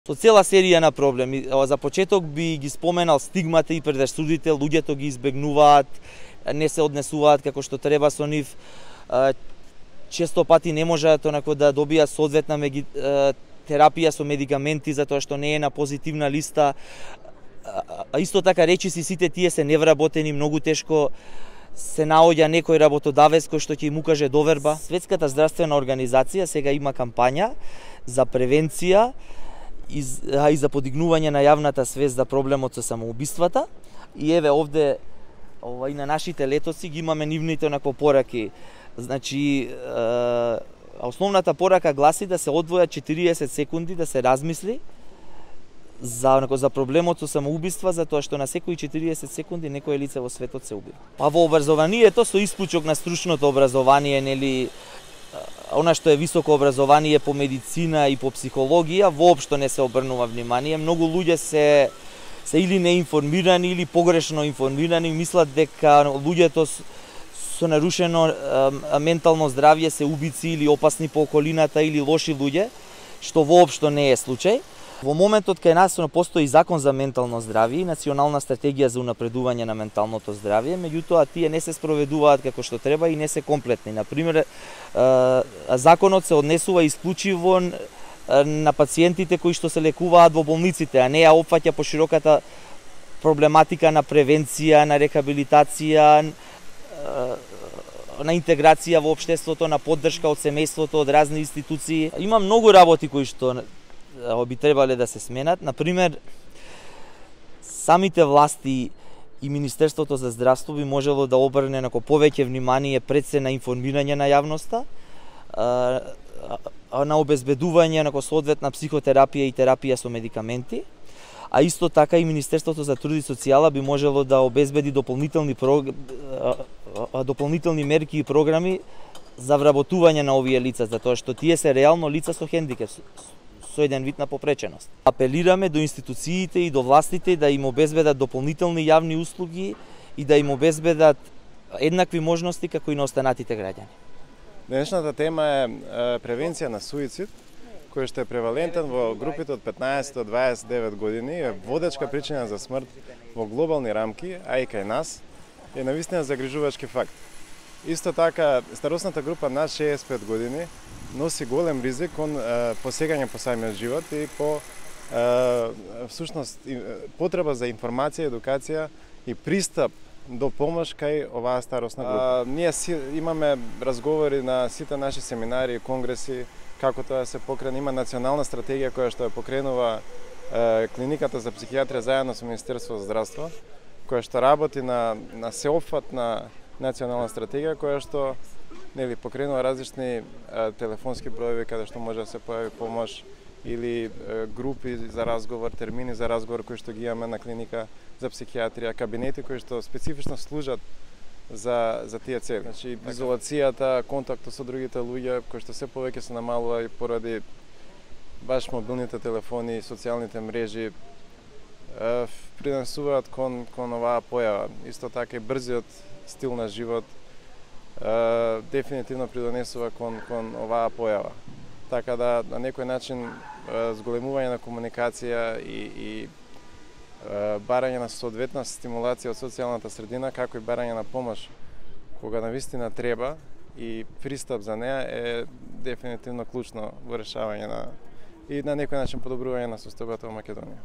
Со цела серија на проблеми. За почеток би ги споменал стигмата и предрассудите, луѓето ги избегнуваат, не се однесуваат како што треба со нив. Често пати не можат да добијат соодветна терапија со медикаменти затоа што не е на позитивна листа. А исто така речиси сите тие се невработени, многу тешко се наоѓа некој работодавец кој што ќе им укаже доверба. Светската здравствена организација сега има кампања за превенција и за подигнување на јавната свест за проблемот со самоубиствата. И еве овде и на нашите летоци ги имаме нивните пораки. Значи, основната порака гласи да се одвојат 40 секунди да се размисли за проблемот со самоубиства, затоа што на секои 40 секунди некое лице во светот се убива. А во образованието со исклучок на стручното образование, нели, она што е високо образование по медицина и по психологија, воопшто не се обрнува внимание. Многу луѓе се или неинформирани или погрешно информирани, мислат дека луѓето со нарушено ментално здравје се убици или опасни по околината или лоши луѓе, што воопшто не е случај. Во моментот кај нас постои закон за ментално здравје и национална стратегија за унапредување на менталното здравје, меѓутоа тие не се спроведуваат како што треба и не се комплетни. Например, законот се однесува исклучиво на пациентите кои што се лекуваат во болниците, а не ја опфаќа пошироката проблематика на превенција, на рехабилитација, на интеграција во општеството, на поддршка од семејството, од разни институции. Има многу работи кои што би требале да се сменат. Например, самите власти и Министерството за здравство би можело да обрне повеќе внимание пред се на информирање на јавноста, на обезбедување на соодветна психотерапија и терапија со медикаменти, а исто така и Министерството за труд и социјала би можело да обезбеди дополнителни мерки и програми за вработување на овие лица, затоа што тие се реално лица со хендикеп, со еден вид на попреченост. Апелираме до институциите и до властите да им обезбедат дополнителни јавни услуги и да им обезбедат еднакви можности како и на останатите граѓани. Денешната тема е превенција на суицид, кој што е превалентен во групите од 15 до 29 години, е водечка причина за смрт во глобални рамки, а и кај нас, е навистина загрижувачки факт. Исто така, старосната група над 65 години носи голем ризик кон посегање по самиот живот и по всушност потреба за информација, едукација и пристап до помош кај оваа старосна група. Ние имаме разговори на сите наши семинари и конгреси како тоа се покрена. Има национална стратегија која што ја покренува клиниката за психијатрија заедно со Министерството за здравство, која што работи на сеопфатна национална стратегија која што покренува различни телефонски броеви каде што може да се појави помош или групи за разговор, термини за разговор кои што ги имаме на клиника за психијатрија, кабинети кои што специфично служат за тие цели. Значи, изолацијата, контактот со другите луѓе, кои што се повеќе се намалува и поради баш мобилните телефони и социјалните мрежи, принесуваат кон оваа појава. Исто така и брзиот стил на живот дефинитивно придонесува кон оваа појава. Така да, на некој начин, зголемување на комуникација и барање на соодветна стимулација од социјалната средина, како и барање на помош кога навистина треба и пристап за неа е дефинитивно клучно во решавање и на некој начин подобрување на состојбата во Македонија.